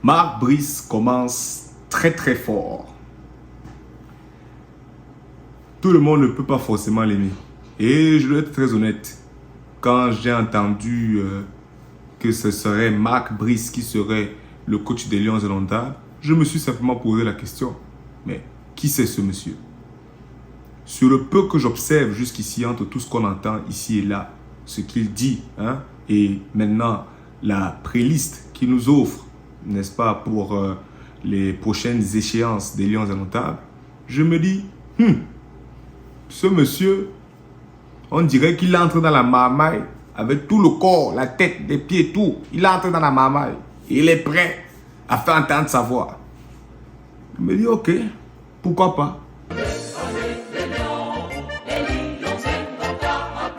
Marc Brice commence très fort. Tout le monde ne peut pas forcément l'aimer. Et je dois être très honnête. Quand j'ai entendu que ce serait Marc Brice qui serait le coach des Lions Indomptables, je me suis simplement posé la question. Mais qui c'est ce monsieur? Sur le peu que j'observe jusqu'ici, entre tout ce qu'on entend ici et là, ce qu'il dit, et maintenant la playlist qu'il nous offre, n'est-ce pas, pour les prochaines échéances des Lions Indomptables, je me dis, ce monsieur, on dirait qu'il entre dans la marmaille avec tout le corps, la tête, les pieds, tout. Il entre dans la marmaille. Il est prêt à faire entendre sa voix. Je me dis, ok, pourquoi pas?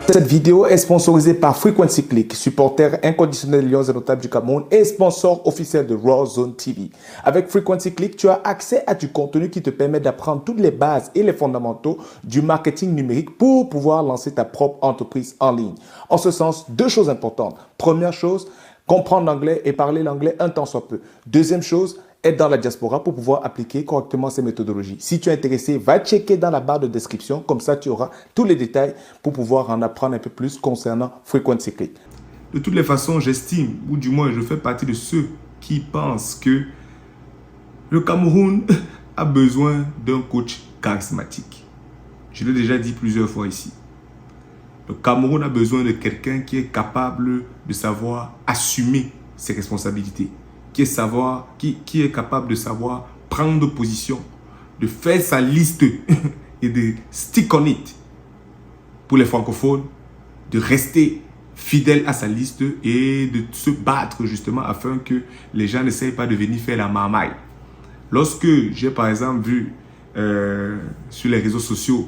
Cette vidéo est sponsorisée par Frequency Click, supporter inconditionnel des Lions Indomptables du Cameroun et sponsor officiel de Raw Zone TV. Avec Frequency Click, tu as accès à du contenu qui te permet d'apprendre toutes les bases et les fondamentaux du marketing numérique pour pouvoir lancer ta propre entreprise en ligne. En ce sens, deux choses importantes. Première chose, comprendre l'anglais et parler l'anglais un temps soit peu. Deuxième chose, être dans la diaspora pour pouvoir appliquer correctement ces méthodologies. Si tu es intéressé, va checker dans la barre de description. Comme ça, tu auras tous les détails pour pouvoir en apprendre un peu plus concernant Frequency Click. De toutes les façons, j'estime, ou du moins je fais partie de ceux qui pensent que le Cameroun a besoin d'un coach charismatique. Je l'ai déjà dit plusieurs fois ici. Le Cameroun a besoin de quelqu'un qui est capable de savoir assumer ses responsabilités. Qui est capable de savoir prendre position, de faire sa liste et de stick on it pour les francophones, de rester fidèle à sa liste et de se battre justement afin que les gens n'essayent pas de venir faire la marmaille. Lorsque j'ai par exemple vu sur les réseaux sociaux,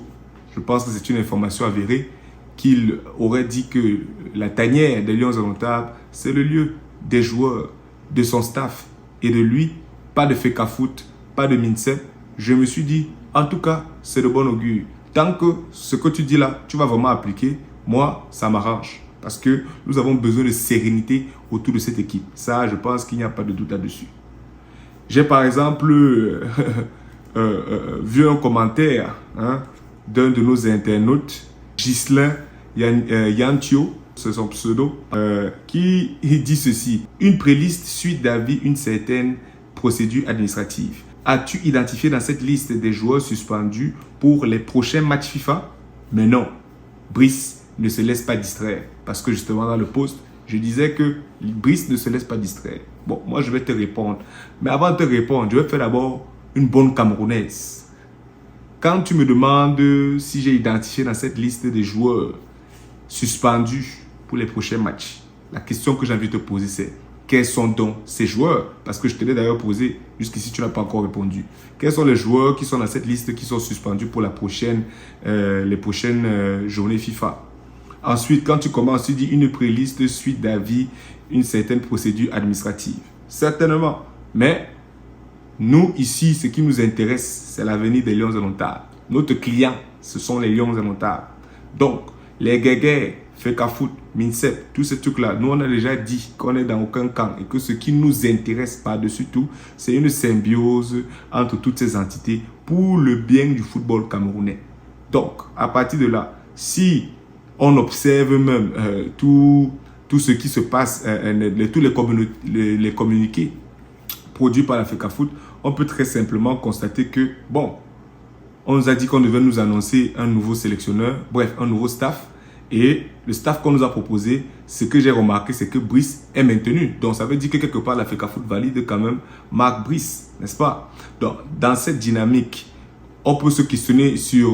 je pense que c'est une information avérée, qu'il aurait dit que la tanière des Lions Indomptables, c'est le lieu des joueurs, de son staff et de lui, pas de Fecafoot, pas de Minsep. Je me suis dit, en tout cas, c'est de bon augure. Tant que ce que tu dis là, tu vas vraiment appliquer, moi, ça m'arrange. Parce que nous avons besoin de sérénité autour de cette équipe. Ça, je pense qu'il n'y a pas de doute là-dessus. J'ai par exemple vu un commentaire d'un de nos internautes, Ghislain Yantio, c'est son pseudo, qui dit ceci. Une playlist suit d'avis une certaine procédure administrative. As-tu identifié dans cette liste des joueurs suspendus pour les prochains matchs FIFA? Mais non, Brice ne se laisse pas distraire. Parce que justement dans le post, je disais que Brice ne se laisse pas distraire. Bon, moi je vais te répondre. Mais avant de te répondre, je vais faire d'abord une bonne Camerounaise. Quand tu me demandes si j'ai identifié dans cette liste des joueurs suspendus pour les prochains matchs, la question que j'ai envie de te poser, c'est quels sont donc ces joueurs? Parce que je te l'ai d'ailleurs posé, jusqu'ici tu n'as pas encore répondu. Quels sont les joueurs qui sont dans cette liste qui sont suspendus pour les prochaines journées FIFA? Ensuite, quand tu commences, tu dis une playlist suite d'avis, une certaine procédure administrative. Certainement. Mais nous, ici, ce qui nous intéresse, c'est l'avenir des Lions Indomptables. Notre client, ce sont les Lions Indomptables. Donc, les guéguerres, Fecafoot, Minsep, tous ces trucs-là, nous on a déjà dit qu'on est dans aucun camp et que ce qui nous intéresse par-dessus tout, c'est une symbiose entre toutes ces entités pour le bien du football camerounais. Donc, à partir de là, si on observe même tout ce qui se passe, tous les communiqués produits par la Fecafoot, on peut très simplement constater que, bon, on nous a dit qu'on devait nous annoncer un nouveau sélectionneur, bref, un nouveau staff. Et le staff qu'on nous a proposé, ce que j'ai remarqué, c'est que Brice est maintenu. Donc, ça veut dire que quelque part, la Fecafoot valide quand même Marc Brice, n'est-ce pas? Donc, dans cette dynamique, on peut se questionner sur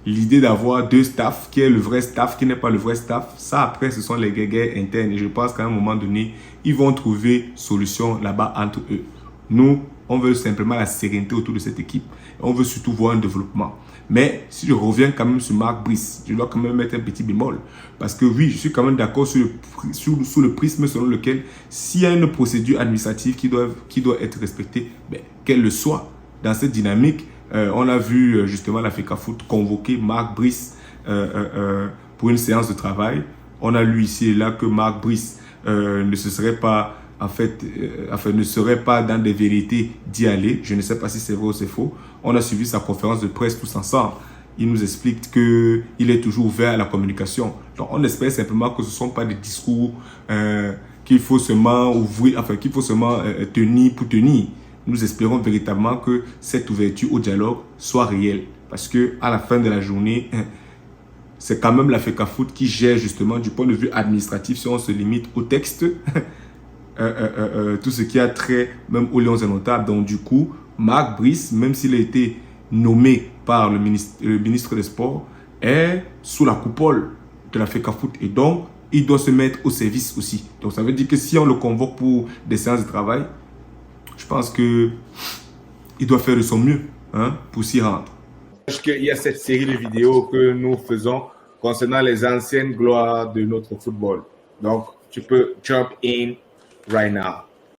l'idée d'avoir deux staffs, qui est le vrai staff, qui n'est pas le vrai staff. Ça, après, ce sont les guéguerres internes. Et je pense qu'à un moment donné, ils vont trouver solution là-bas entre eux. Nous, on veut simplement la sérénité autour de cette équipe. On veut surtout voir un développement. Mais si je reviens quand même sur Marc Brice, je dois quand même mettre un petit bémol. Parce que oui, je suis quand même d'accord sur le prisme selon lequel s'il y a une procédure administrative qui doit être respectée, qu'elle le soit. Dans cette dynamique, on a vu justement la Fecafoot convoquer Marc Brice pour une séance de travail. On a lu ici et là que Marc Brice ne se serait pas en fait, ne serait pas dans des vérités d'y aller. Je ne sais pas si c'est vrai ou c'est faux. On a suivi sa conférence de presse tous ensemble. Il nous explique qu'il est toujours ouvert à la communication. Donc, on espère simplement que ce ne sont pas des discours qu'il faut seulement ouvrir, enfin, qu'il faut seulement tenir pour tenir. Nous espérons véritablement que cette ouverture au dialogue soit réelle. Parce que à la fin de la journée, c'est quand même la FECAFOOT qui gère justement du point de vue administratif, si on se limite au texte, tout ce qui a trait même aux Lions indomptables. Donc du coup, Marc Brice, même s'il a été nommé par le ministre des Sports, est sous la coupole de la FECAFOOT. Et donc, il doit se mettre au service aussi. Donc ça veut dire que si on le convoque pour des séances de travail, je pense qu'il doit faire de son mieux pour s'y rendre. Parce qu'il y a cette série de vidéos que nous faisons concernant les anciennes gloires de notre football. Donc, tu peux jump in right now.